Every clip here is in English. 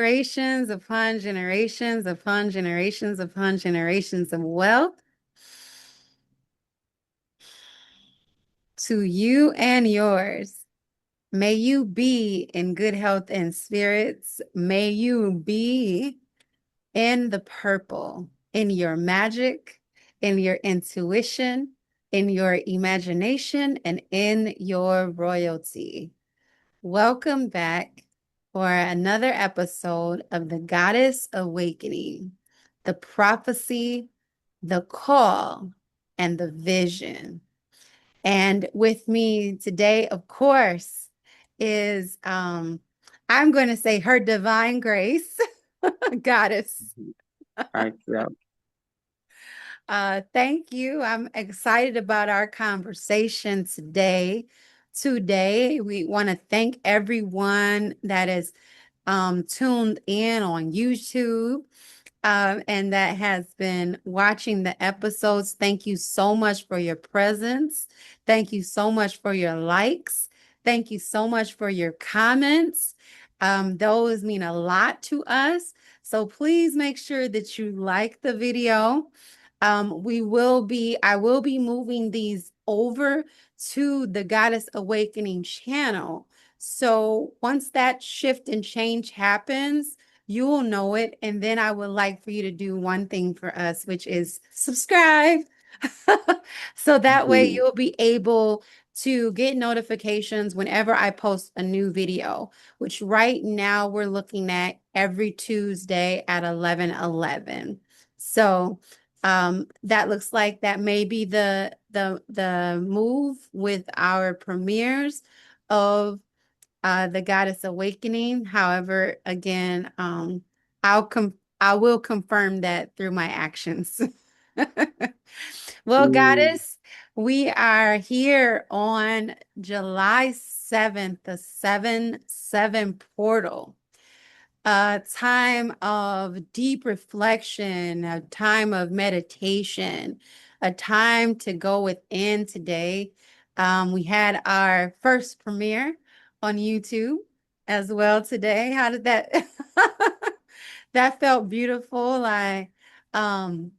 generations upon generations upon generations upon generations of wealth to you and yours. May you be in good health and spirits. May you be in the purple, in your magic, in your intuition, in your imagination, and in your royalty. Welcome back for another episode of the Goddess Awakening, the prophecy, the call, and the vision. And with me today, of course, is I'm going to say her divine grace, goddess. Right. Yeah. Thank you. I'm excited about our conversation today. Today, we want to thank everyone that is tuned in on YouTube and that has been watching the episodes. Thank you so much for your presence. Thank you so much for your likes. Thank you so much for your comments. Those mean a lot to us. So please make sure that you like the video. I will be moving these over to the Goddess Awakening channel. So once that shift and change happens, you will know it. And then I would like for you to do one thing for us, which is subscribe. So that way Mhm. you'll be able to get notifications whenever I post a new video, which right now we're looking at every Tuesday at 11:11. So that looks like that may be the move with our premieres of the Goddess Awakening. However, again, I will confirm that through my actions. Well, Mm. Goddess, we are here on July 7th, the 7/7 portal. A time of deep reflection, a time of meditation, a time to go within today. We had our first premiere on YouTube as well today. How did that that felt beautiful. Um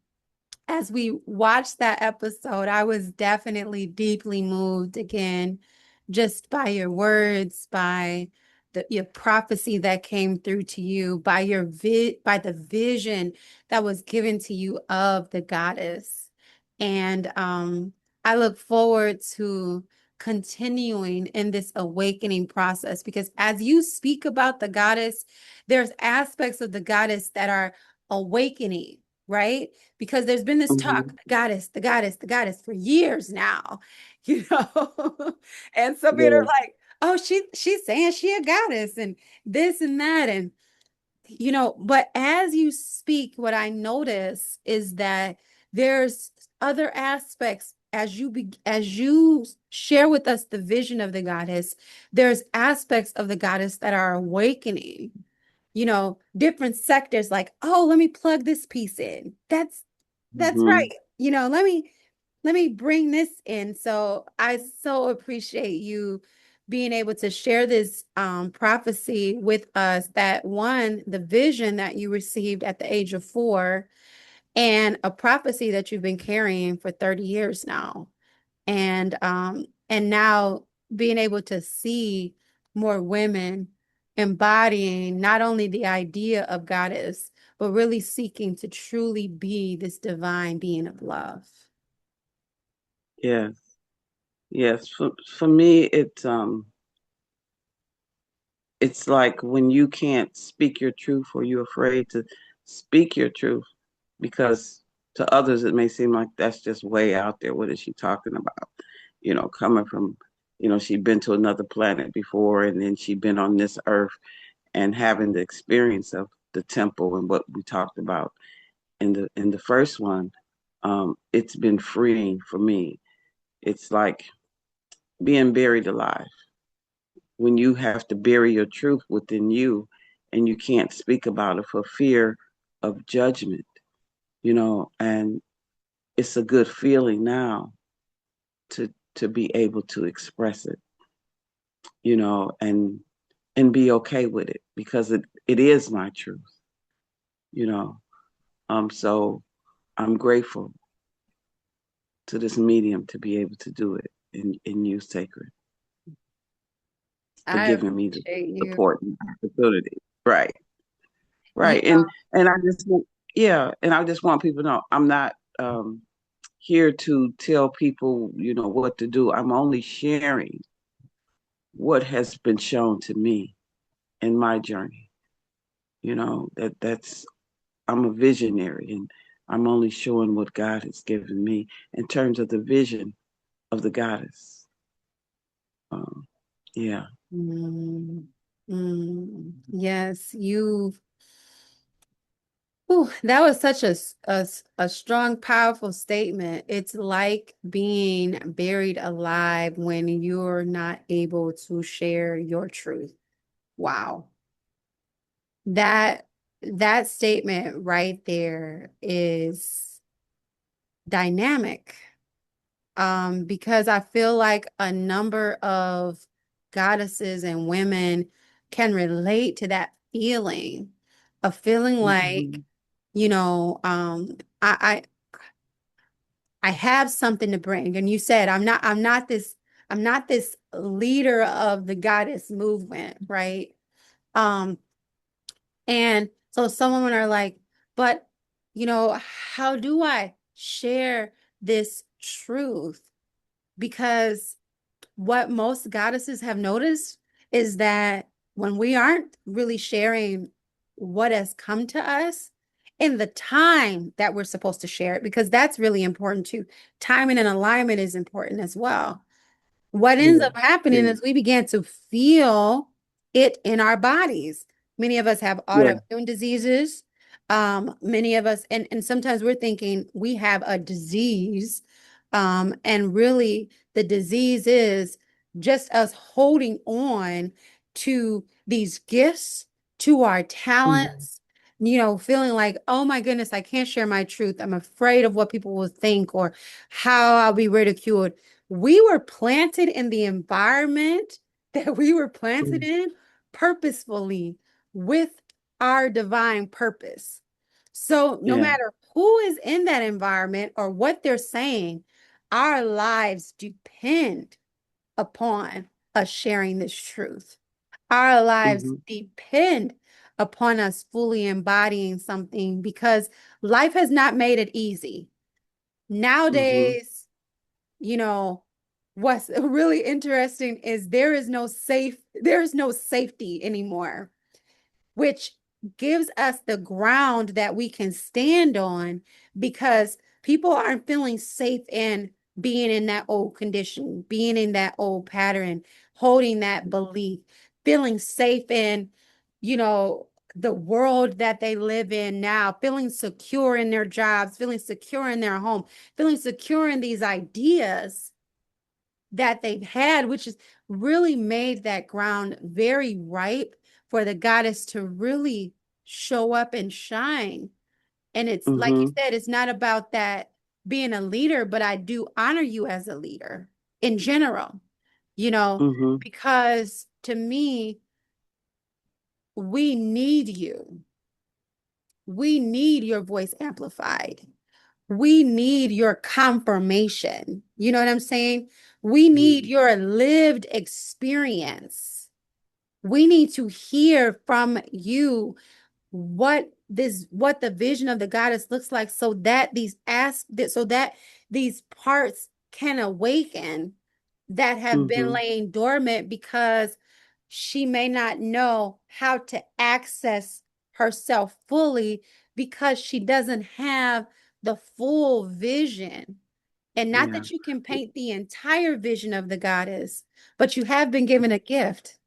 as we watched that episode, I was definitely deeply moved again, just by your words, by your prophecy that came through to you, by by the vision that was given to you of the goddess. And I look forward to continuing in this awakening process because as you speak about the goddess, there's aspects of the goddess that are awakening, right? Because there's been this talk, Mhm. the goddess, the goddess, the goddess for years now, you know. And some people are Yeah. like, oh, she's saying she a goddess and this and that. And but as you speak, what I notice is that there's other aspects as you share with us the vision of the goddess, there's aspects of the goddess that are awakening, different sectors like, oh, let me plug this piece in. That's Mhm. right. Let me bring this in. So I so appreciate you being able to share this prophecy with us that one, the vision that you received at the age of 4 and a prophecy that you've been carrying for 30 years now. And now being able to see more women embodying not only the idea of goddess, but really seeking to truly be this divine being of love. Yes. Yes. For me, it's like when you can't speak your truth or you're afraid to speak your truth because to others it may seem like that's just way out there. What is she talking about? Coming from, she'd been to another planet before and then she'd been on this earth and having the experience of the temple and what we talked about in the first one. It's been freeing for me. It's like being buried alive when you have to bury your truth within you and you can't speak about it for fear of judgment, and it's a good feeling now to be able to express it, and be okay with it because it is my truth, you know. So I'm grateful to this medium to be able to do it and use sacred for I giving me the appreciate you. support and opportunity. Right. You Right. And I just want, yeah, and I just want people to know I'm not here to tell people, what to do. I'm only sharing what has been shown to me in my journey. That's I'm a visionary, and I'm only showing what God has given me in terms of the vision of the goddess. Um, yeah. mm, yes, you. Ooh, that was such a strong, powerful statement. It's like being buried alive when you're not able to share your truth. Wow. That that statement right there is dynamic. Because I feel like a number of goddesses and women can relate to that feeling of feeling like, Mhm. you know, um, I, I have something to bring. And you said, I'm not this leader of the goddess movement, right? Um, and so some women are like, but, how do I share this truth? Because what most goddesses have noticed is that when we aren't really sharing what has come to us in the time that we're supposed to share it, because that's really important too. Timing and alignment is important as well. What ends Yeah. up happening Yeah. is we began to feel it in our bodies. Many of us have Yeah. autoimmune diseases. Many of us, and sometimes we're thinking we have a disease. And really, the disease is just us holding on to these gifts, to our Mhm. talents, feeling like, oh my goodness, I can't share my truth. I'm afraid of what people will think or how I'll be ridiculed. We were planted in the environment that we were planted Mhm. in purposefully with our divine purpose. So, no Yeah. matter who is in that environment or what they're saying, our lives depend upon us sharing this truth. Our lives Mhm. depend upon us fully embodying something because life has not made it easy. Mhm. Nowadays, you know, what's really interesting is there is no safety anymore, which gives us the ground that we can stand on because people aren't feeling safe in being in that old condition, being in that old pattern, holding that belief, feeling safe in, you know, the world that they live in now, feeling secure in their jobs, feeling secure in their home, feeling secure in these ideas that they've had, which has really made that ground very ripe for the goddess to really show up and shine. And it's like you Mhm. said, it's not about that being a leader, but I do honor you as a leader in general, Mhm. because to me, we need you. We need your voice amplified. We need your confirmation. You know what I'm saying? We need Mhm. your lived experience. We need to hear from you what the vision of the goddess looks like so that these parts can awaken that have been Mhm. laying dormant because she may not know how to access herself fully because she doesn't have the full vision. And not Yeah. that you can paint the entire vision of the goddess, but you have been given a gift.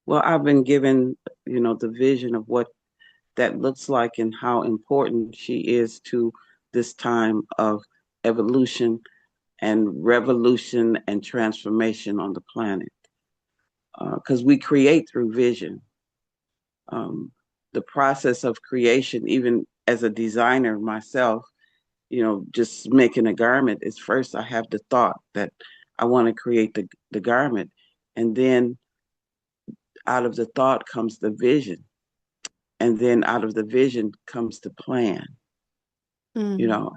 Well, I've been given, the vision of what that looks like and how important she is to this time of evolution and revolution and transformation on the planet. Because we create through vision. Um, the process of creation, even as a designer myself, just making a garment is first I have the thought that I want to create the garment. And then out of the thought comes the vision, and then out of the vision comes the plan, you Mm. know.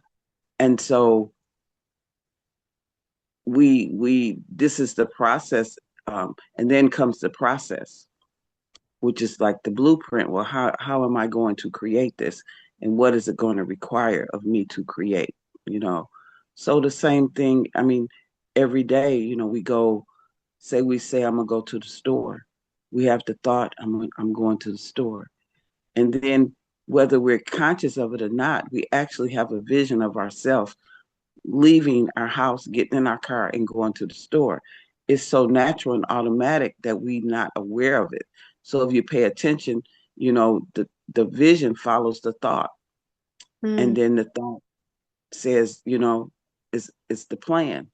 And so we this is the process, and then comes the process, which is like the blueprint. Well, how am I going to create this, and what is it going to require of me to create, you know? So the same thing, I mean, every day, we go, we say I'm gonna go to the store. We have the thought, I'm going to the store. And then whether we're conscious of it or not, we actually have a vision of ourselves leaving our house, getting in our car, and going to the store. It's so natural and automatic that we're not aware of it. So if you pay attention, the vision follows the thought, and Mm. then the thought says, it's the plan,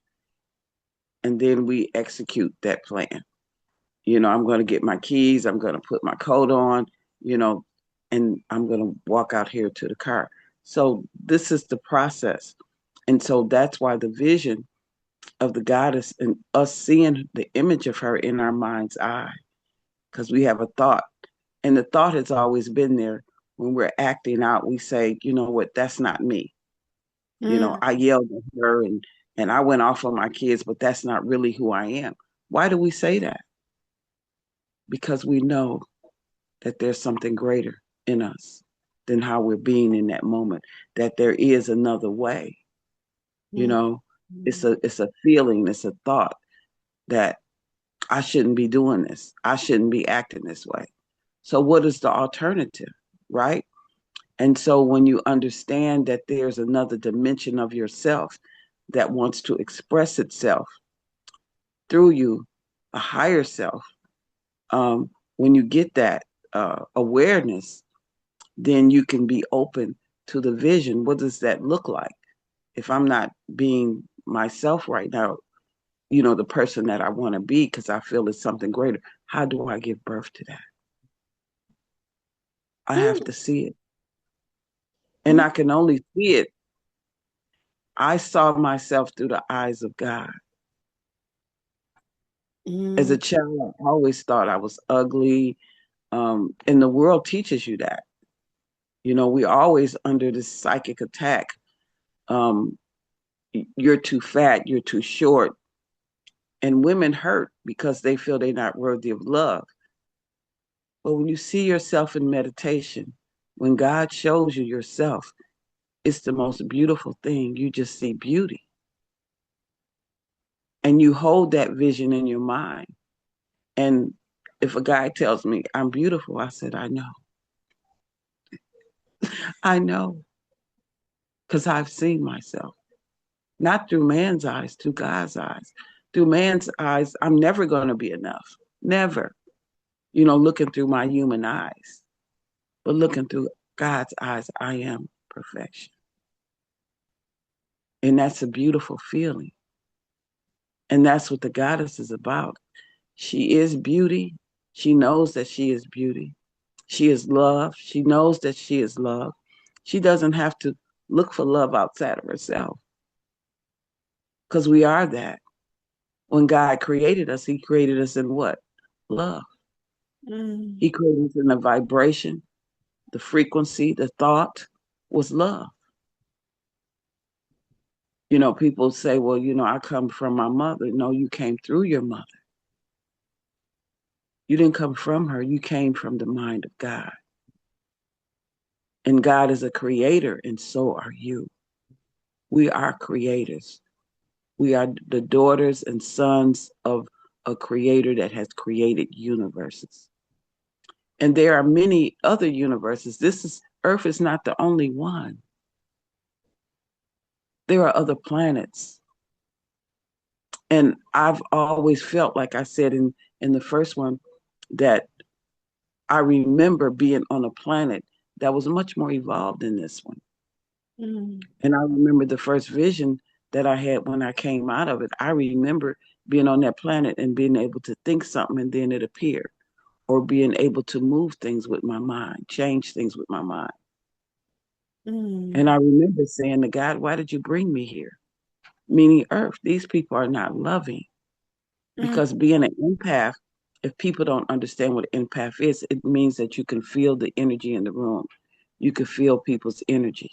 and then we execute that plan. I'm going to get my keys, I'm going to put my coat on, you know, and I'm going to walk out here to the car. So this is the process. And so that's why the vision of the goddess and us seeing the image of her in our mind's eye, because we have a thought. And the thought has always been there. When we're acting out, we say, you know what, that's not me. Mm. I yelled at her and I went off on my kids, but that's not really who I am. Why do we say that? Because we know that there's something greater in us than how we're being in that moment, that there is another way. You Mm. know, it's a feeling, it's a thought that I shouldn't be doing this. I shouldn't be acting this way. So what is the alternative, right? And so when you understand that there's another dimension of yourself that wants to express itself through you, a higher self, when you get that awareness, then you can be open to the vision. What does that look like? If I'm not being myself right now, the person that I want to be, because I feel it's something greater, how do I give birth to that? I have Mm. to see it. And Mm. I can only see it. I saw myself through the eyes of God. As Mm. a child, I always thought I was ugly. And the world teaches you that. We always under this psychic attack. Um, you're too fat, you're too short. And women hurt because they feel they're not worthy of love. But when you see yourself in meditation, when God shows you yourself, it's the most beautiful thing. You just see beauty. And you hold that vision in your mind. And if a guy tells me I'm beautiful, I said, I know. I know. Because I've seen myself. Not through man's eyes, through God's eyes. Through man's eyes, I'm never going to be enough. Never. Looking through my human eyes. But looking through God's eyes, I am perfection. And that's a beautiful feeling. And that's what the goddess is about. She is beauty. She knows that she is beauty. She is love. She knows that she is love. She doesn't have to look for love outside of herself because we are that. When God created us, He created us in what? Love. Mm. He created us in the vibration, the frequency, the thought was love. People say, well, I come from my mother. No, you came through your mother. You didn't come from her. You came from the mind of God. And God is a creator, and so are you. We are creators. We are the daughters and sons of a creator that has created universes. And there are many other universes. Earth is not the only one. There are other planets. And I've always felt, like I said in the first one, that I remember being on a planet that was much more evolved than this one. Mm. And I remember the first vision that I had when I came out of it. I remember being on that planet and being able to think something and then it appeared, or being able to move things with my mind, change things with my mind. Mm. And I remember saying to God, why did you bring me here? Meaning Earth, these people are not loving. Mm. Because being an empath, if people don't understand what empath is, it means that you can feel the energy in the room. You can feel people's energy.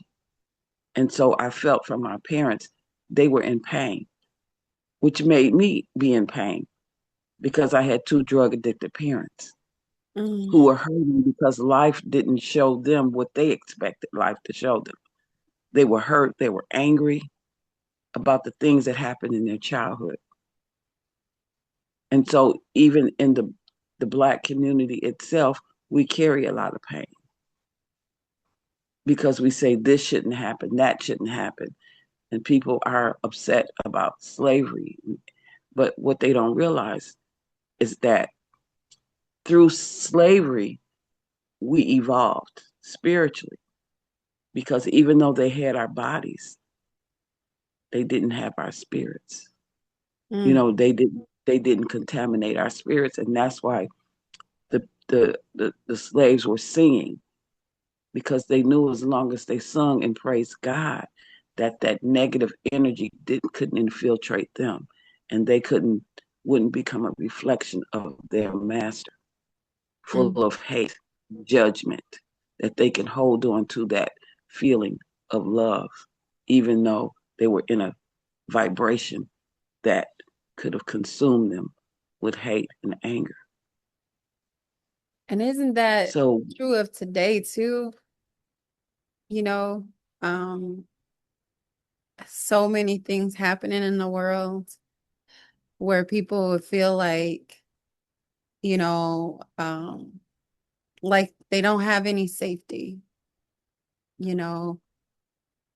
And so I felt from my parents, they were in pain, which made me be in pain because I had two drug addicted parents Mm. who were hurting because life didn't show them what they expected life to show them. They were hurt, they were angry about the things that happened in their childhood. And so even in the Black community itself, we carry a lot of pain because we say this shouldn't happen, that shouldn't happen. And people are upset about slavery. But what they don't realize is that through slavery, we evolved spiritually because even though they had our bodies, they didn't have our spirits. You Mm. know, they didn't contaminate our spirits, and that's why the slaves were singing because they knew as long as they sung and praised God, that negative energy couldn't infiltrate them, and they wouldn't become a reflection of their master, full Mm. of hate, judgment, that they can hold on to that feeling of love, even though they were in a vibration that could have consumed them with hate and anger. And isn't that So, true of today too? You know, um, so many things happening in the world where people would feel you know, like they don't have any safety, you know,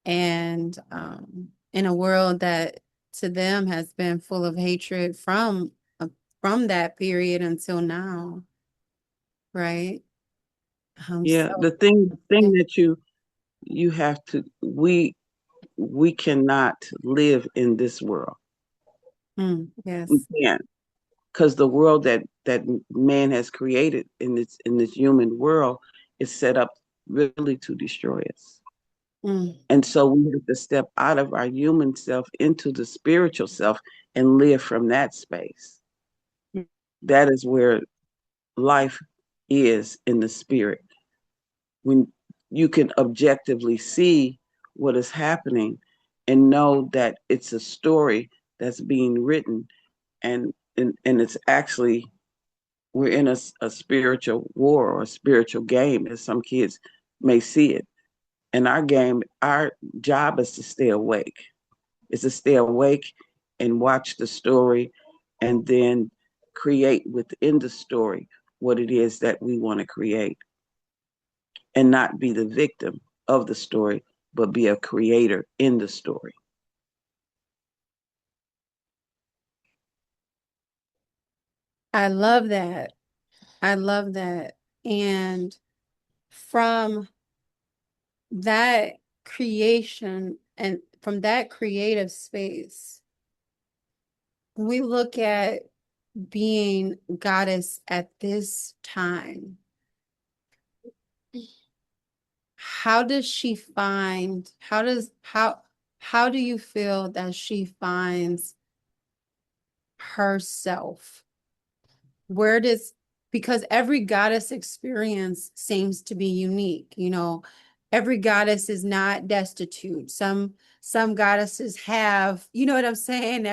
and in a world that to them has been full of hatred from that period until now, right? yeah, So the thing yeah. that you have to we cannot live in this world. Mm, We yes. can't, because the world that man has created in this human world is set up really to destroy us. Mm, And so we have to step out of our human self into the spiritual self and live from that space. That is where life is in the spirit. When you can objectively see what is happening and know that it's a story that's being written, and it's actually we're in a spiritual war or a spiritual game, as some kids may see it. And our job is to stay awake, is to stay awake and watch the story and then create within the story what it is that we want to create and not be the victim of the story, but be a creator in the story. I love that. I love that. And from that creation and from that creative space, we look at being goddess at this time. How does she find, how do you feel that she finds herself? Where does, because every goddess experience seems to be unique, you know, every goddess is not destitute. Some goddesses have, you know what I'm saying?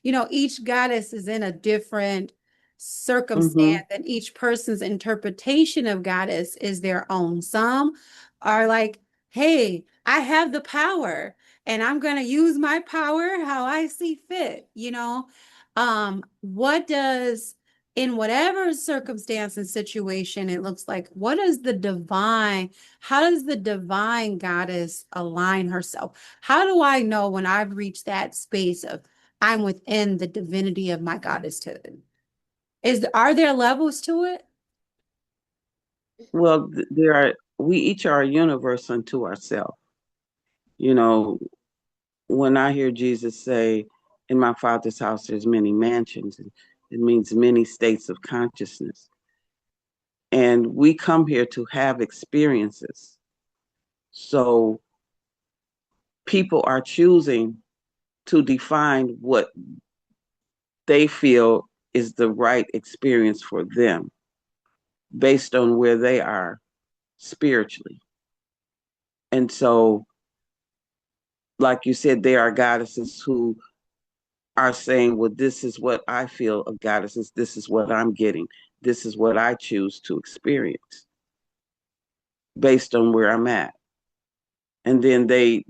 You know, each goddess is in a different Mm-hmm. circumstance, and each person's interpretation of goddess is their own. Some are like, hey, I have the power and I'm going to use my power how I see fit, you know? What does, in whatever circumstance and situation it looks like, what is the divine, how does the divine goddess align herself? How do I know when I've reached that space of I'm within the divinity of my goddesshood? Are there levels to it? Well, we each are a universe unto ourselves. You know, when I hear Jesus say, in my Father's house, there's many mansions, it means many states of consciousness. And we come here to have experiences. So people are choosing to define what they feel is the right experience for them based on where they are spiritually. And so, like you said, there are goddesses who are saying, well, this is what I feel of goddesses. This is what I'm getting. This is what I choose to experience based on where I'm at. And then they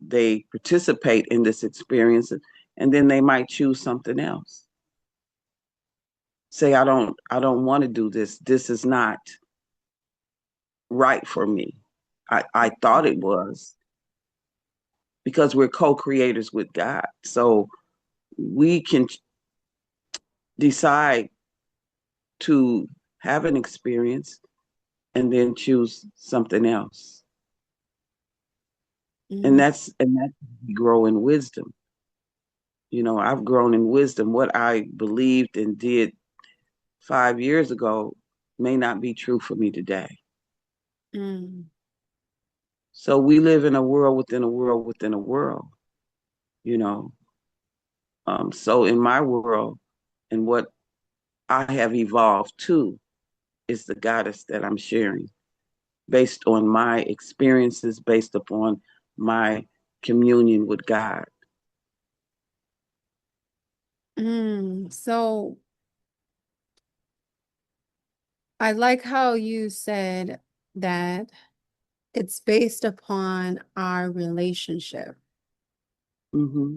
participate in this experience, and then they might choose something else. Say, I don't want to do this. This is not right for me. I thought it was, because we're co-creators with God. So we can decide to have an experience and then choose something else. And that's grow in wisdom. You know, I've grown in wisdom. What I believed and did 5 years ago may not be true for me today. Mm. So we live in a world within a world within a world, you know. So in my world, and what I have evolved to is the goddess that I'm sharing based on my experiences, based upon my communion with God. So I like how you said that it's based upon our relationship Mm-hmm.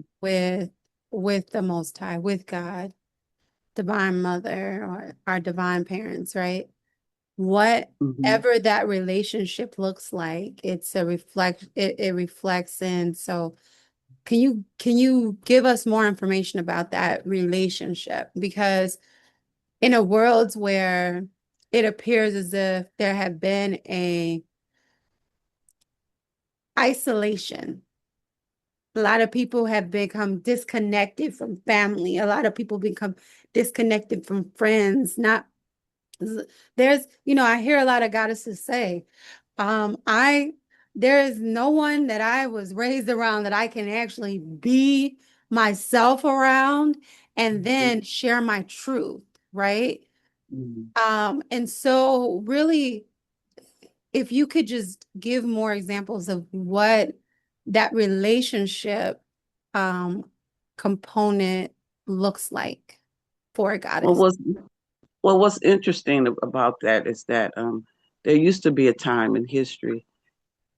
with the Most High, with God, Divine Mother, or our divine parents, right? Mm-hmm. Whatever that relationship looks like, it reflects in. So can you give us more information about that relationship? Because in a world where it appears as if there have been a isolation, a lot of people have become disconnected from family. A lot of people become disconnected from friends. Not there's, I hear a lot of goddesses say, I there is no one that I was raised around that I can actually be myself around and then share my truth, right? Mm-hmm. And so really, if you could just give more examples of what that relationship um component looks like for a Well, goddess. what's interesting about that is that there used to be a time in history,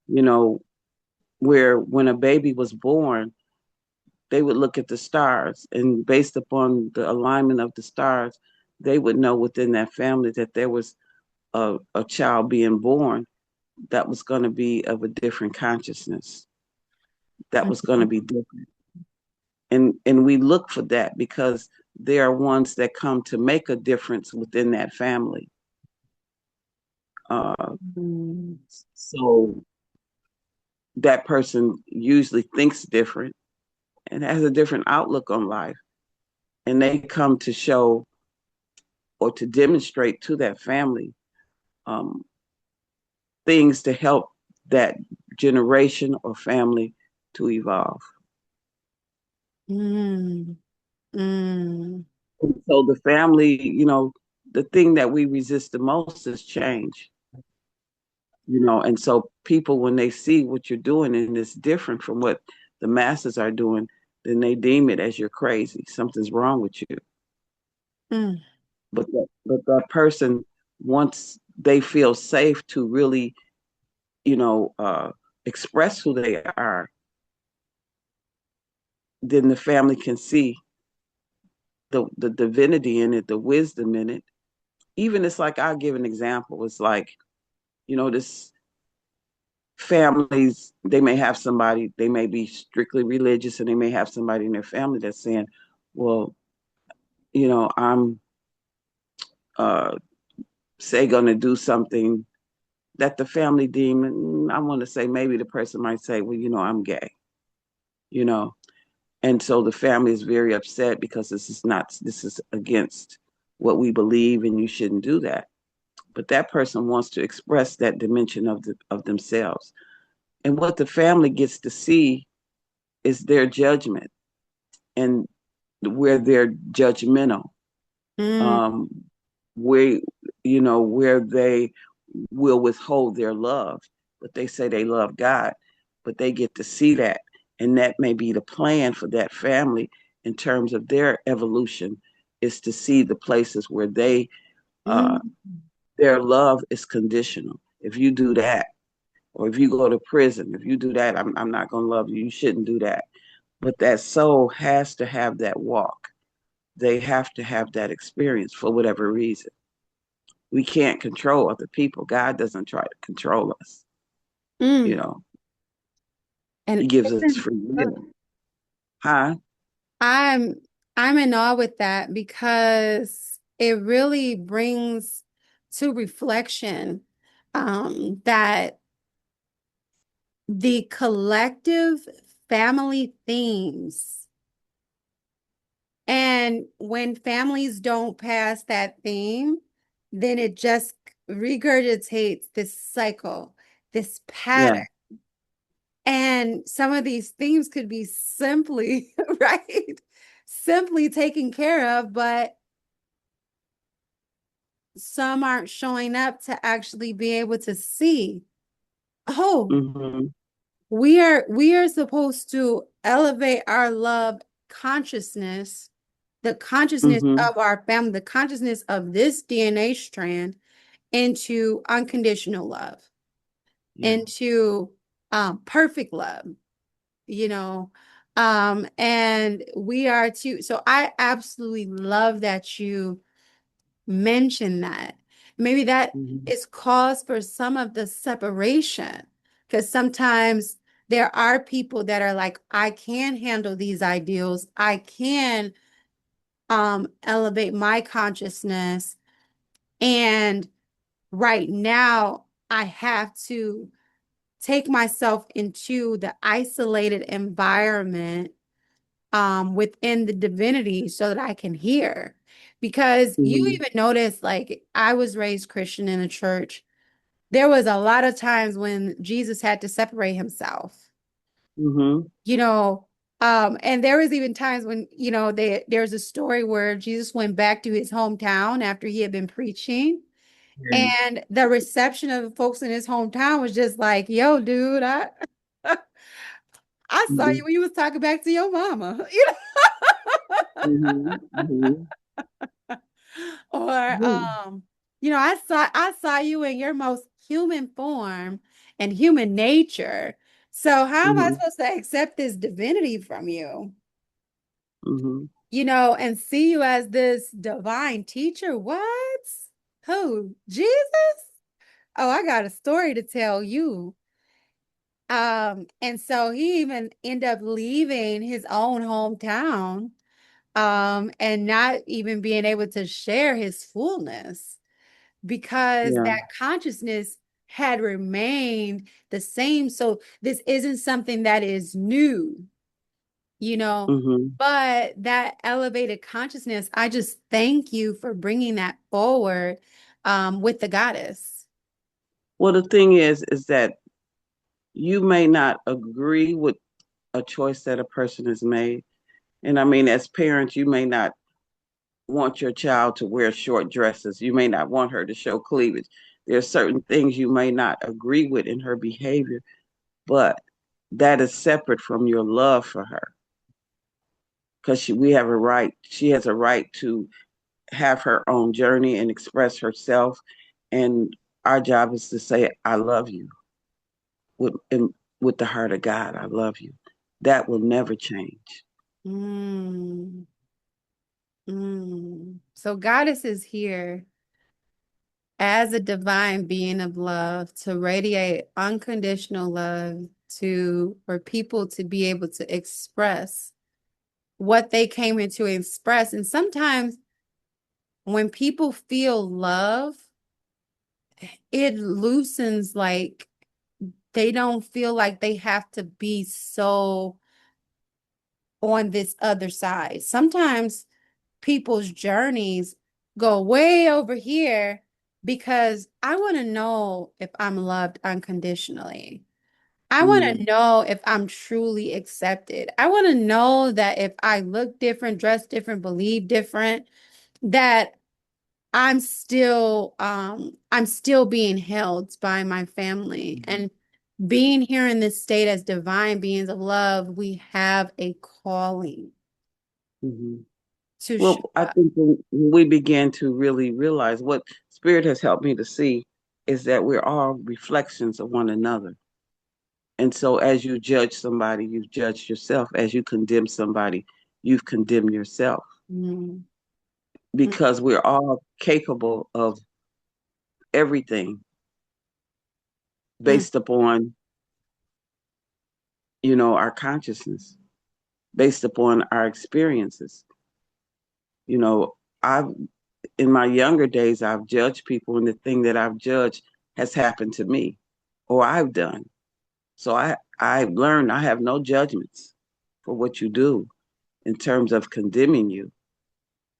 you know, where when a baby was born, they would look at the stars, and based upon the alignment of the stars, they would know within that family that there was a child being born that was going to be of a different consciousness, that was going to be different. And we look for that because there are ones that come to make a difference within that family. Mm. So that person usually thinks different and has a different outlook on life. And they come to show or to demonstrate to that family um, things to help that generation or family to evolve. Mm. Mm. And so the family, the thing that we resist the most is change. And so people, when they see what you're doing and it's different from what the masses are doing, then they deem it as you're crazy. Something's wrong with you. Mm. But that person, once they feel safe to really, express who they are, then the family can see the divinity in it, the wisdom in it. Even it's like, I'll give an example. It's like, this families, they may have somebody, they may be strictly religious, and they may have somebody in their family that's saying, well, I'm uh say gonna do something that the family deem, I want to say, maybe the person might say, well, I'm gay, you know. And so the family is very upset because this is against what we believe, and you shouldn't do that. But that person wants to express that dimension of themselves. And what the family gets to see is their judgment, and where they're judgmental. Mm, um, where where they will withhold their love, but they say they love God, but they get to see that, and that may be the plan for that family in terms of their evolution, is to see the places where uh, mm, their love is conditional. If you do that, or if you go to prison, if you do that, I'm not going to love you. You shouldn't do that. But that soul has to have that walk. They have to have that experience for whatever reason. We can't control other people. God doesn't try to control us. You mm. know, And He gives us isn't- free will. Huh? I'm I'm in awe with that because it really brings to reflection that the collective family themes, and when families don't pass that theme, then it just regurgitates this cycle, this Yeah. pattern. And some of these themes could be simply, right? Simply taken care of, but some aren't showing up to actually be able to see, oh, Mm-hmm. we are supposed to elevate our love consciousness, the consciousness Mm-hmm. of our family, the consciousness of this DNA strand into unconditional love, Yeah. into perfect love, you know. And we are too. So I absolutely love that you mentioned that. Maybe that Mm-hmm. is cause for some of the separation, because sometimes there are people that are like, I can handle these ideals. I can elevate my consciousness. And right now I have to take myself into the isolated environment within the divinity so that I can hear. Because you Mm-hmm. even notice, like, I was raised Christian in a church. There was a lot of times when Jesus had to separate himself, Mm-hmm. you know. And there was even times when, there's a story where Jesus went back to his hometown after he had been preaching. Yeah. And the reception of the folks in his hometown was just like, yo, dude, I saw Mm-hmm. you when you was talking back to your mama, Mm-hmm. Mm-hmm. or I saw you in your most human form and human nature. So how am I Mm-hmm. supposed to accept this divinity from you? Mm-hmm. And see you as this divine teacher? What? Who? Jesus? Oh, I got a story to tell you. And so he even ended up leaving his own hometown, and not even being able to share his fullness because Yeah. that consciousness had remained the same. So this isn't something that is new, you know, Mm-hmm. but that elevated consciousness, I just thank you for bringing that forward with the goddess. Well, the thing is that you may not agree with a choice that a person has made. And I mean, as parents, you may not want your child to wear short dresses. You may not want her to show cleavage. There are certain things you may not agree with in her behavior, but that is separate from your love for her, because we have a right. She has a right to have her own journey and express herself, and our job is to say, "I love you," with the heart of God. I love you. That will never change. Mm, So goddess is here as a divine being of love to radiate unconditional love to for people to be able to express what they came in to express. And sometimes when people feel love, it loosens, like they don't feel like they have to be so on this other side. Sometimes people's journeys go way over here because I want to know if I'm loved unconditionally. I want to Mm, know if I'm truly accepted. I want to know that if I look different, dress different, believe different, that I'm still being held by my family. And being here in this state as divine beings of love, we have a calling Mhm. to show Well, I up. think when we begin to really realize what Spirit has helped me to see is that we're all reflections of one another. And so as you judge somebody, you've judged yourself. As you condemn somebody, you've condemned yourself Mm, mm, because we're all capable of everything mm, based upon, our consciousness, based upon our experiences. You know, I've in my younger days, I've judged people, and the thing that I've judged has happened to me or I've done. So I've learned I have no judgments for what you do in terms of condemning you.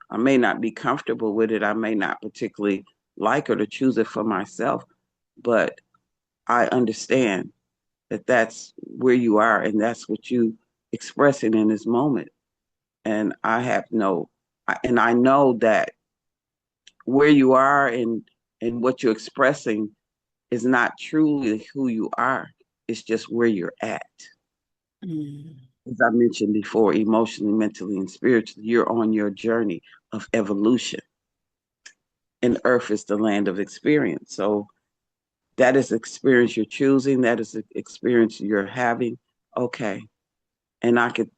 I may not be comfortable with it. I may not particularly like it or choose it for myself, but I understand that that's where you are and that's what you expressing in this moment. And and I know that where you are and what you're expressing is not truly who you are. It's just where you're at. mm, As I mentioned before, emotionally, mentally, and spiritually, you're on your journey of evolution. And Earth is the land of experience. So that is experience you're choosing. That is the experience you're having. Okay. And I could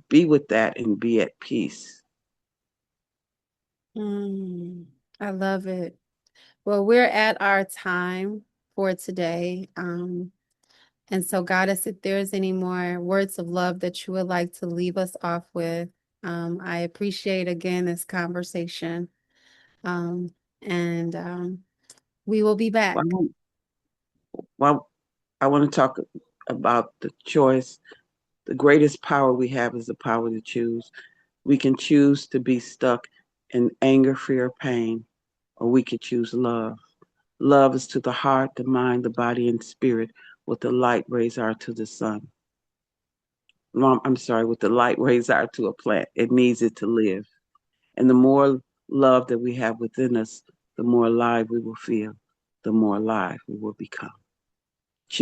be with that and be at peace. mm. I love it. Well, we're at our time for today. And so, Goddess, if there's any more words of love that you would like to leave us off with, I appreciate again this conversation. Um, and we will be back. Well, well, I want to talk about the choice. The greatest power we have is the power to choose. We can choose to be stuck in anger, fear, pain, or we could choose love. Love is to the heart, the mind, the body, and spirit what the light rays are to the sun. I'm sorry, what the light rays are to a plant. It needs it to live. And the more love that we have within us, the more alive we will feel, the more alive we will become.